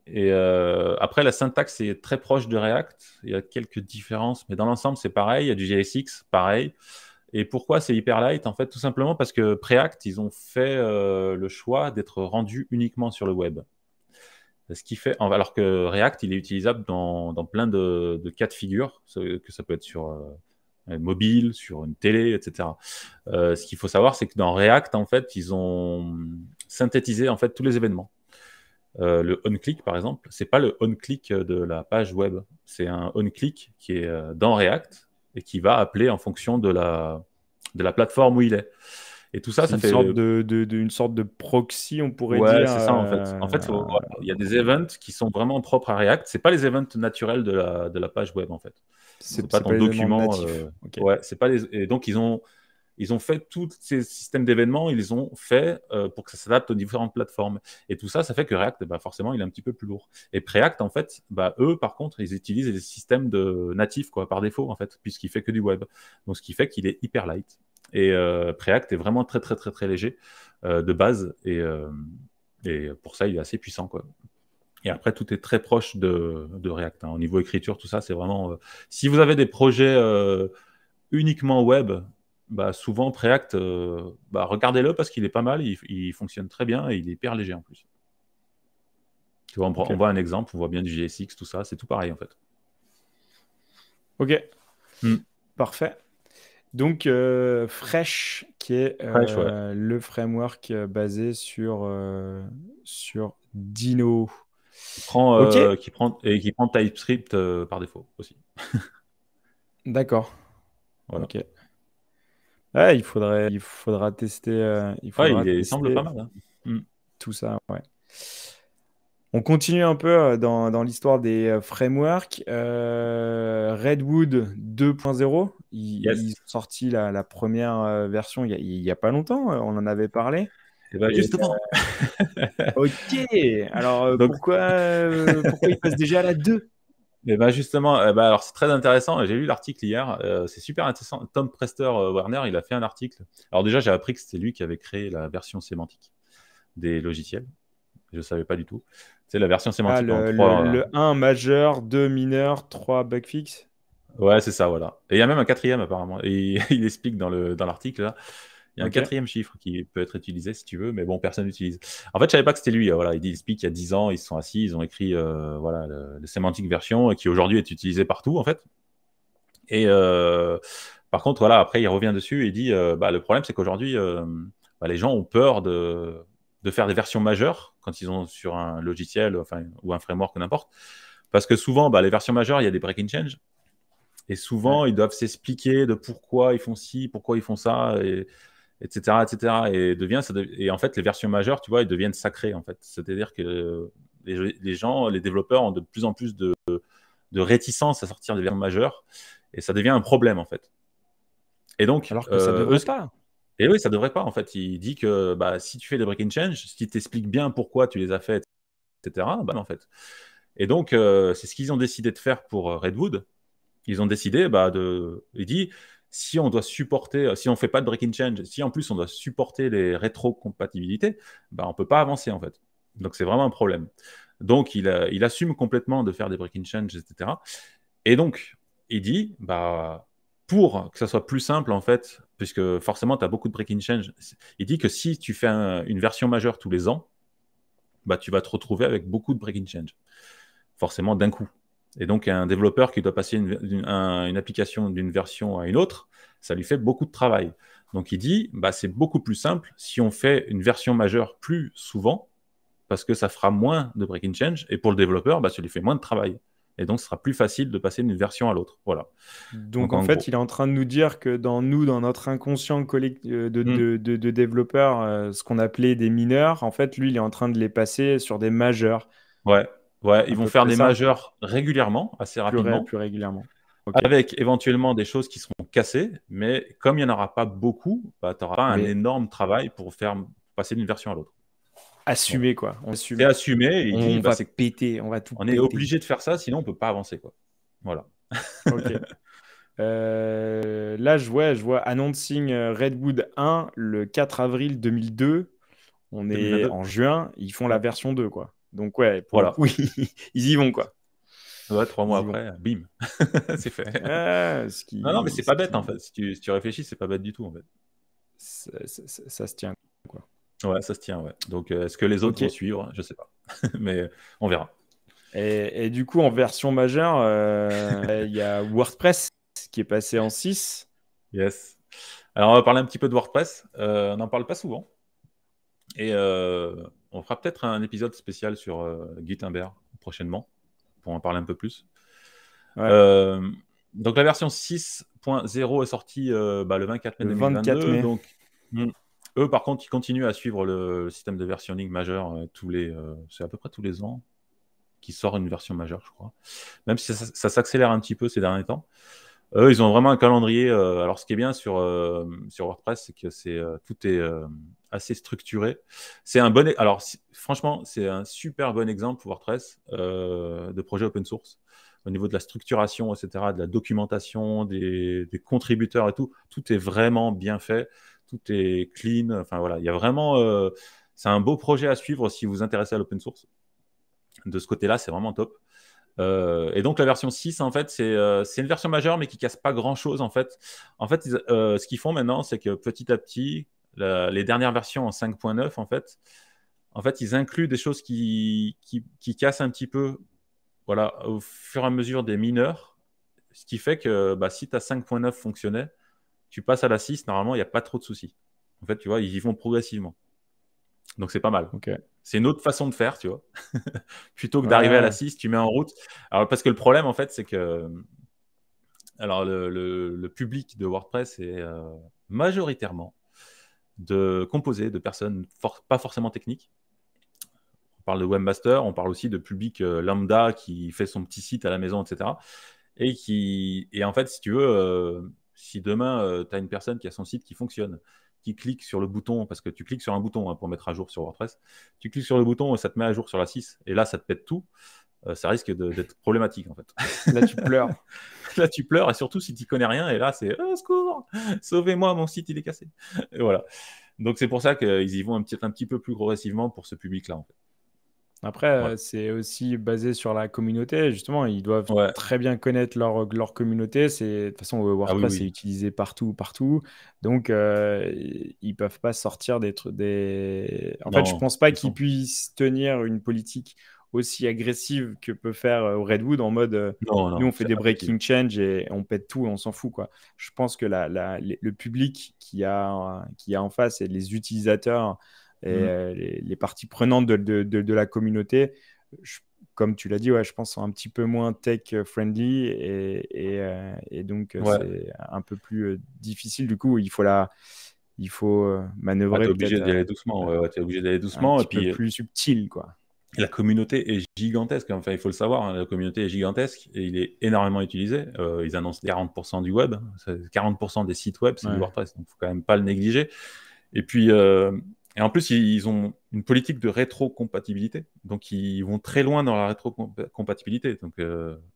Et après, la syntaxe est très proche de React. Il y a quelques différences, mais dans l'ensemble, c'est pareil. Il y a du JSX, pareil. Et pourquoi c'est hyper light? En fait, tout simplement parce que Preact, ils ont fait le choix d'être rendu uniquement sur le web. Ce qui fait, alors que React, il est utilisable dans plein de cas de figure, que ça peut être sur mobile, sur une télé, etc. Ce qu'il faut savoir, c'est que dans React, en fait, ils ont synthétisé en fait tous les événements. Le on-click, par exemple, c'est pas le on-click de la page web, c'est un on-click qui est dans React et qui va appeler en fonction de la plateforme où il est. Et tout ça, C'est ça une fait. une sorte de proxy, on pourrait Ouais, dire. c'est ça en fait. En fait, voilà, il y a des events qui sont vraiment propres à React. C'est pas les events naturels de la page web en fait. C'est pas C'est ton pas les éléments document. natifs. Ok. Ouais, c'est pas les. Et donc ils ont fait tous ces systèmes d'événements, ils les ont fait pour que ça s'adapte aux différentes plateformes. Et tout ça, ça fait que React, bah, forcément, il est un petit peu plus lourd. Et Preact, en fait, bah, eux, par contre, ils utilisent des systèmes natifs quoi, par défaut, en fait, puisqu'il fait que du web. Donc, ce qui fait qu'il est hyper light. Et Preact est vraiment très, très, très, très léger de base. Et pour ça, il est assez puissant. Quoi. Et après, tout est très proche de React. Hein. Au niveau écriture, tout ça, c'est vraiment. Si vous avez des projets uniquement web, souvent, Preact, regardez-le parce qu'il est pas mal, il fonctionne très bien et il est hyper léger en plus. Tu vois, Ok. on voit un exemple, on voit bien du JSX, tout ça, c'est tout pareil en fait. Ok, Hmm. parfait. Donc, Fresh, qui est Fresh, ouais. le framework basé sur Dino. Ok, Qui prend TypeScript par défaut aussi. d'accord. Voilà. Ok. Ouais, il faudra tester, il Ouais, faudra il semble pas tester mal, hein. Hmm. tout ça. Ouais. On continue un peu dans l'histoire des frameworks. Redwood 2.0, ils ont Yes. sorti la première version il y a pas longtemps. On en avait parlé. Et ben Et justement. ok, alors Donc, pourquoi ils passent déjà à la 2? et ben justement, alors c'est très intéressant. J'ai lu l'article hier. C'est super intéressant. Tom Prester Werner, il a fait un article. Alors déjà, j'ai appris que c'était lui qui avait créé la version sémantique des logiciels. Je ne savais pas du tout. C'est la version Ah, sémantique en le trois. 1 majeur, 2 mineur, 3 bug fix. Ouais, c'est ça, voilà. Et il y a même un quatrième apparemment. Et il explique dans l'article là. Il y a un Ok. quatrième chiffre qui peut être utilisé si tu veux, mais bon, personne n'utilise. En fait, je savais pas que c'était lui. Voilà, il explique qu'il y a 10 ans, ils se sont assis, ils ont écrit voilà, le sémantique version qui aujourd'hui est utilisé partout en fait. Et par contre, voilà, après, il revient dessus et il dit le problème, c'est qu'aujourd'hui, les gens ont peur de faire des versions majeures quand ils sont sur un logiciel enfin, ou un framework ou n'importe. Parce que souvent, les versions majeures, il y a des break-in change. Et Ouais. souvent, ils doivent s'expliquer de pourquoi ils font ci, pourquoi ils font ça, et, etc., etc. Et en fait, les versions majeures, tu vois, ils deviennent sacrées, en fait. C'est-à-dire que les gens, les développeurs ont de plus en plus de réticence à sortir des versions majeures. Et ça devient un problème, en fait. Et donc, Alors que ça devrait pas. et oui, ça devrait pas, en fait. Il dit que si tu fais des break-in change, si tu t'expliques bien pourquoi tu les as fait, etc., en fait. Et donc, c'est ce qu'ils ont décidé de faire pour Redwood. Ils ont décidé il dit, si on doit supporter, si on fait pas de break-in change, si en plus on doit supporter les rétrocompatibilités, on peut pas avancer, en fait. Donc, c'est vraiment un problème. Donc, il assume complètement de faire des break-in change, etc. Et donc, il dit, pour que ça soit plus simple, en fait, puisque forcément, tu as beaucoup de break-in change, il dit que si tu fais une version majeure tous les ans, tu vas te retrouver avec beaucoup de break-in change, forcément d'un coup. Et donc, un développeur qui doit passer une application d'une version à une autre, ça lui fait beaucoup de travail. Donc, il dit, c'est beaucoup plus simple si on fait une version majeure plus souvent, parce que ça fera moins de break-in change, et pour le développeur, ça lui fait moins de travail. Et donc, ce sera plus facile de passer d'une version à l'autre. Voilà. Donc Donc, en en fait, gros. il est en train de nous dire que dans notre inconscient Hmm. de développeurs, ce qu'on appelait des mineurs, en fait, lui, il est en train de les passer sur des majeurs, Ouais, ouais, à ils vont peu faire près des ça, majeurs régulièrement, assez rapidement, plus régulièrement. Ok. avec éventuellement des choses qui seront cassées, mais comme il n'y en aura pas beaucoup, tu n'auras pas un Mais énorme travail pour faire passer d'une version à l'autre. Voilà. assumer, quoi. On C'est assume. assumé, et il dit, On va péter, on va tout on est péter. obligé de faire ça, sinon on ne peut pas avancer, quoi. Voilà. Ok. Là, je vois Announcing Redwood 1 le 4 avril 2002. On est 2022. en juin, ils font la Ouais. version 2, quoi. Donc, ouais, pour le Voilà. coup, ils y vont, quoi. Ouais, 3 mois Ils y vont. après, bim, c'est fait. Ah, Non, mais c'est pas bête, en fait. Si tu réfléchis, c'est pas bête du tout, en fait. ça se tient, quoi. Ouais, ça se tient, ouais. Donc, est-ce que les autres Ok. vont suivre? Je sais pas. Mais on verra. Et du coup, en version majeure, il y a WordPress qui est passé en 6. Yes. Alors, on va parler un petit peu de WordPress. On n'en parle pas souvent. Et on fera peut-être un épisode spécial sur Gutenberg prochainement, pour en parler un peu plus. Ouais, Euh, donc, la version 6.0 est sortie le 24 mai le 24 2022. mai. Donc, mm, eux, par contre, ils continuent à suivre le système de versionning majeur c'est à peu près tous les ans qui sort une version majeure, je crois. Même si ça s'accélère un petit peu ces derniers temps. Eux, ils ont vraiment un calendrier. Alors, ce qui est bien sur WordPress, c'est que tout est assez structuré. C'est un bon. Alors, franchement, c'est un super bon exemple WordPress de projet open source au niveau de la structuration, etc., de la documentation, des contributeurs et tout. Tout est vraiment bien fait. Tout est clean. Enfin voilà, il y a vraiment. C'est un beau projet à suivre si vous vous intéressez à l'open source. De ce côté-là, c'est vraiment top. Et donc la version 6, en fait, c'est une version majeure, mais qui casse pas grand-chose, en fait. En fait, ce qu'ils font maintenant, c'est que petit à petit, les dernières versions en 5.9, en fait, ils incluent des choses qui cassent un petit peu, voilà, au fur et à mesure des mineurs, ce qui fait que bah, si ta 5.9 fonctionnait, tu passes à la 6, normalement, il n'y a pas trop de soucis. En fait, tu vois, ils y vont progressivement. Donc, c'est pas mal. Ok. C'est une autre façon de faire, tu vois. Plutôt que d'arriver à la Ouais. 6, tu mets en route. Alors, parce que le problème, en fait, c'est que alors, le public de WordPress est majoritairement composé de personnes pas forcément techniques. On parle de webmaster, on parle aussi de public lambda qui fait son petit site à la maison, etc. Et en fait, si tu veux, si demain, tu as une personne qui a son site qui fonctionne, qui clique sur le bouton, parce que tu cliques sur un bouton pour mettre à jour sur WordPress, tu cliques sur le bouton et ça te met à jour sur la 6, et là, ça te pète tout, ça risque d'être problématique, en fait. Là, tu pleures. Là, tu pleures, et surtout si tu connais rien, et là, c'est « Au secours, sauvez-moi, mon site, il est cassé ». Et voilà. Donc, c'est pour ça qu'ils y vont un petit peu plus progressivement pour ce public-là, en fait. Après, Voilà. c'est aussi basé sur la communauté. Justement, ils doivent Ouais. très bien connaître leur communauté. De toute façon, Ah oui, WordPress est oui. utilisé partout, partout. Donc, ils peuvent pas sortir des trucs. En fait, je Non, pense pas ils qu'ils sont... puissent tenir une politique aussi agressive que peut faire Redwood en mode Non, nous, on non, fait c'est des impossible. breaking change et on pète tout et on s'en fout, quoi. Je pense que le public qui a en face et les utilisateurs et Mm. les parties prenantes de la communauté, je- comme tu l'as dit, ouais, je pense sont un petit peu moins tech-friendly et donc Ouais. c'est un peu plus difficile. Du coup, il faut Ah, manœuvrer t'es obligé peut-être d'y aller doucement. Ouais, ouais, t'es obligé d'aller un doucement. Et petit peu puis, plus subtil, quoi. la communauté est gigantesque. Enfin, il faut le savoir, hein, la communauté est gigantesque et il est énormément utilisé. Ils annoncent 40% du web. 40% des sites web, c'est du Ouais. WordPress. Donc, il faut quand même pas le négliger. Et puis, et en plus, ils ont une politique de rétro-compatibilité. Donc, ils vont très loin dans la rétro-compatibilité. Donc,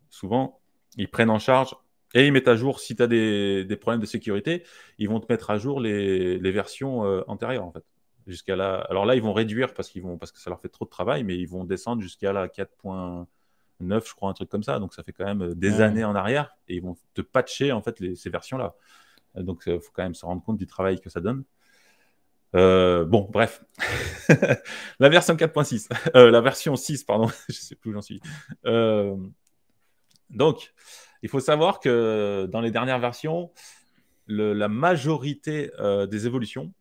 souvent, ils prennent en charge et ils mettent à jour, si tu as des problèmes de sécurité, ils vont te mettre à jour les versions antérieures, en fait. Jusqu'à là. Alors là, ils vont réduire parce que ça leur fait trop de travail, mais ils vont descendre jusqu'à la 4.9, je crois, un truc comme ça. Donc, ça fait quand même des Ouais. années en arrière et ils vont te patcher, en fait, ces versions-là. Donc, il faut quand même se rendre compte du travail que ça donne. Bon, bref. La version 4.6. La version 6, pardon. Je sais plus où j'en suis. Euh, donc, il faut savoir que dans les dernières versions, la majorité des évolutions,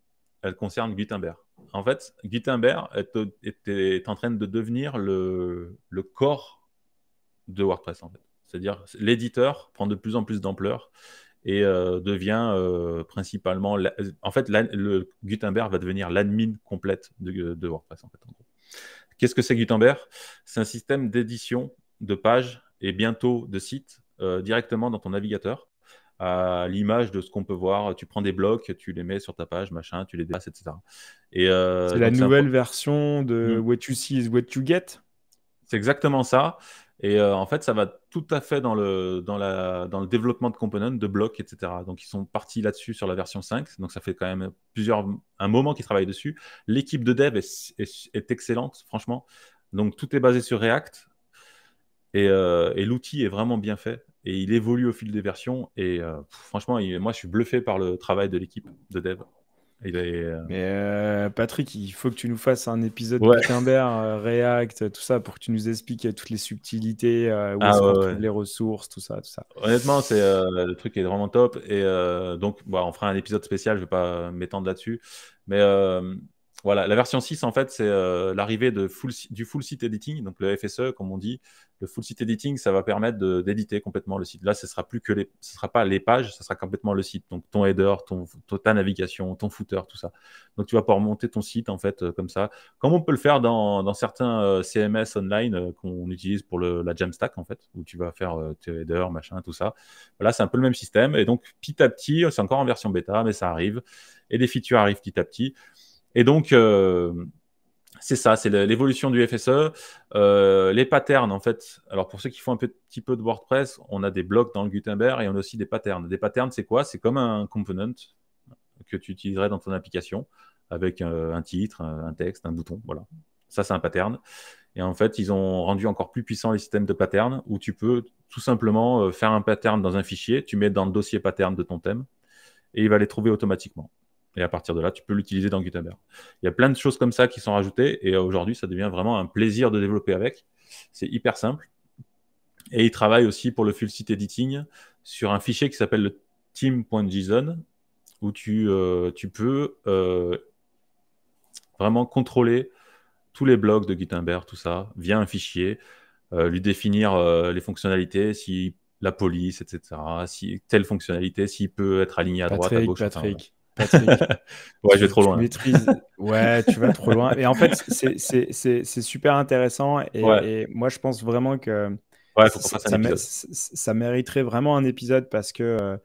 elles concernent Gutenberg. En fait, Gutenberg est en train de devenir le corps de WordPress, en fait. C'est-à-dire, l'éditeur prend de plus en plus d'ampleur et devient principalement... En fait, le Gutenberg va devenir l'admin complète de WordPress, en fait, en gros. Qu'est-ce que c'est Gutenberg? C'est un système d'édition de pages et bientôt de sites directement dans ton navigateur, à l'image de ce qu'on peut voir. Tu prends des blocs, tu les mets sur ta page, machin, tu les déplaces, etc. Et C'est la donc, nouvelle version de Mm. What You See is What You Get. C'est exactement ça. Et en fait, ça va tout à fait dans le développement de components, de blocs, etc. Donc, ils sont partis là-dessus sur la version 5. Donc, ça fait quand même un moment qu'ils travaillent dessus. L'équipe de dev est excellente, franchement. Donc, tout est basé sur React. Et l'outil est vraiment bien fait. Et il évolue au fil des versions. Et franchement, moi, je suis bluffé par le travail de l'équipe de dev. Il est, Mais Patrick, il faut que tu nous fasses un épisode Ouais. Gutenberg, React, tout ça, pour que tu nous expliques toutes les subtilités, où Ah est-ce qu'on ouais, retrouve ouais. les ressources, tout ça, tout ça. Honnêtement, le truc est vraiment top. Et donc, bah, on fera un épisode spécial, je ne vais pas m'étendre là-dessus. Mais voilà, la version 6, en fait, c'est l'arrivée du full site editing, donc le FSE, comme on dit. Le full site editing, ça va permettre d'éditer complètement le site. Là, ce sera pas les pages, ce sera complètement le site. Donc, ton header, ta navigation, ton footer, tout ça. Donc, tu vas pouvoir monter ton site, en fait, comme ça. Comme on peut le faire dans certains CMS online qu'on utilise pour la Jamstack, en fait, où tu vas faire tes headers, machin, tout ça. Là, c'est un peu le même système. Et donc, petit à petit, c'est encore en version bêta, mais ça arrive. Et des features arrivent petit à petit. Et donc, c'est ça, c'est l'évolution du FSE. Les patterns, en fait, alors pour ceux qui font un petit peu de WordPress, on a des blocs dans le Gutenberg et on a aussi des patterns. Des patterns, c'est quoi? C'est comme un component que tu utiliserais dans ton application avec un titre, un texte, un bouton. Voilà. Ça, c'est un pattern. Et en fait, ils ont rendu encore plus puissants les systèmes de patterns où tu peux tout simplement faire un pattern dans un fichier, tu mets dans le dossier pattern de ton thème et il va les trouver automatiquement. Et à partir de là, tu peux l'utiliser dans Gutenberg. Il y a plein de choses comme ça qui sont rajoutées et aujourd'hui, ça devient vraiment un plaisir de développer avec. C'est hyper simple. Et il travaille aussi pour le full site editing sur un fichier qui s'appelle le theme.json où tu peux vraiment contrôler tous les blocs de Gutenberg, tout ça, via un fichier, lui définir les fonctionnalités, si la police, etc., si telle fonctionnalité, s'il peut être aligné à droite, à gauche. Patrick. Ouais, je vais trop loin. Tu maîtrises. Ouais, tu vas trop loin. Et en fait, c'est super intéressant. Ouais. Et moi, je pense vraiment que Ouais, il faut qu'on fasse un épisode. ça mériterait vraiment un épisode parce que,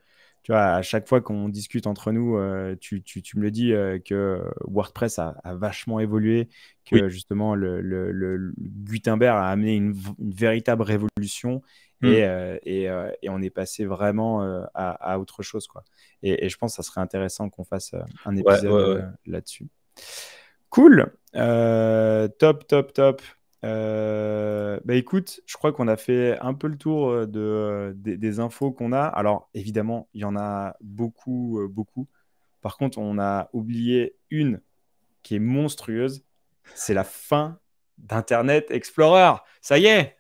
tu vois, à chaque fois qu'on discute entre nous, tu me le dis que WordPress a vachement évolué, que Oui. justement, le Gutenberg a amené une véritable révolution. Hmm. Et on est passé vraiment à autre chose, quoi. Et je pense que ça serait intéressant qu'on fasse un épisode là-dessus. Cool. Top, top, top. Bah écoute, je crois qu'on a fait un peu le tour des infos qu'on a. Alors, évidemment, il y en a beaucoup, beaucoup. Par contre, on a oublié une qui est monstrueuse. C'est la fin d'Internet Explorer. Ça y est!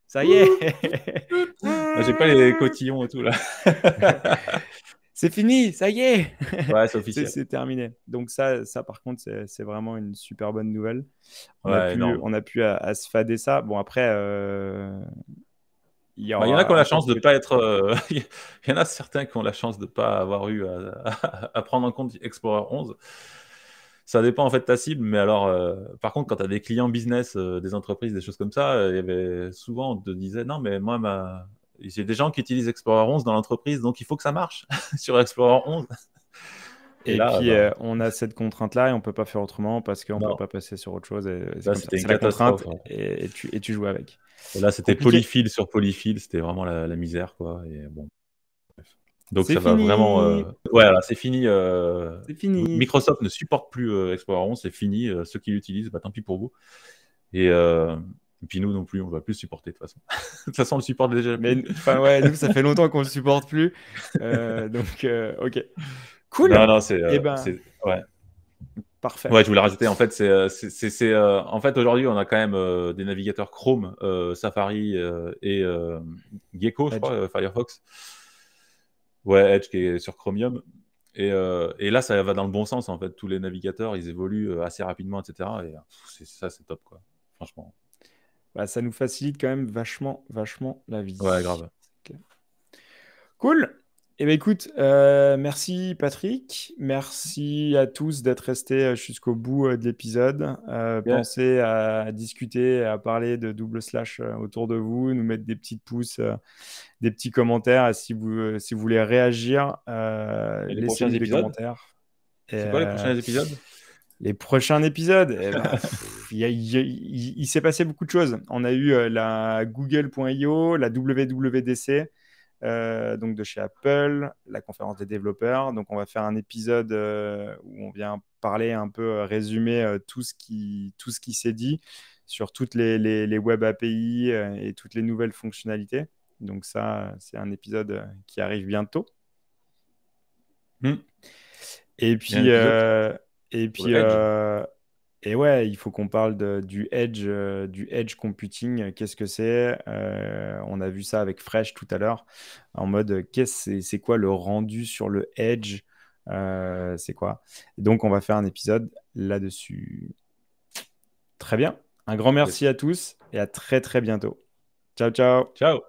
Ça y est! J'ai pas les cotillons et tout là. C'est fini, ça y est. Ouais, c'est officiel. C'est terminé. Donc ça par contre, c'est vraiment une super bonne nouvelle. On énorme. a pu à se fader ça. Bon, après, il y en a qui ont la chance de quelques... pas être... il y en a certains qui ont la chance de pas avoir eu à prendre en compte Explorer 11. Ça dépend en fait de ta cible, mais alors, par contre, quand tu as des clients business, des entreprises, des choses comme ça, il y avait souvent, on te disait, non, mais moi, j'ai des gens qui utilisent Explorer 11 dans l'entreprise, donc il faut que ça marche sur Explorer 11. Et là, puis, on a cette contrainte-là et on ne peut pas faire autrement parce qu'on ne peut pas passer sur autre chose. C'est la contrainte et tu joues avec. Et là, c'était polyfill sur polyfill, c'était vraiment la misère, quoi. Et bon. Donc ça va vraiment... Ouais, voilà, c'est fini. C'est fini. Microsoft ne supporte plus Explorer 11, c'est fini. Ceux qui l'utilisent, bah, tant pis pour vous. Et puis nous non plus, on ne va plus le supporter de toute façon. De toute façon, on le supporte déjà. Mais enfin ouais, nous, ça fait longtemps qu'on ne le supporte plus. Donc, ok. Cool. Non, c'est... ouais. Parfait. Ouais, je voulais rajouter, en fait, en fait, aujourd'hui, on a quand même des navigateurs Chrome, Safari et Gecko, je crois, Firefox. Ouais, Edge qui est sur Chromium. Et là, ça va dans le bon sens, en fait. Tous les navigateurs, ils évoluent assez rapidement, etc. Et ça, c'est top, quoi. Franchement. Bah, ça nous facilite quand même vachement la vie. Ouais, grave. Cool. Eh bien, écoute, merci Patrick. Merci à tous d'être restés jusqu'au bout de l'épisode. Pensez à discuter, à parler de double slash autour de vous, nous mettre des petits pouces, des petits commentaires. Et si vous voulez réagir, laissez-nous des commentaires. C'est quoi les prochains épisodes? Les prochains épisodes, il s'est passé beaucoup de choses. On a eu la Google.io, la WWDC, donc de chez Apple, la conférence des développeurs. Donc on va faire un épisode où on vient parler un peu, résumer tout ce qui s'est dit sur toutes les web API et toutes les nouvelles fonctionnalités. Donc ça, c'est un épisode qui arrive bientôt. Et puis... Et ouais, il faut qu'on parle du edge computing. Qu'est-ce que c'est? On a vu ça avec Fresh tout à l'heure, en mode c'est quoi le rendu sur le edge? C'est quoi? Donc, on va faire un épisode là-dessus. Très bien. Un grand merci à tous et à très très bientôt. Ciao, ciao. Ciao.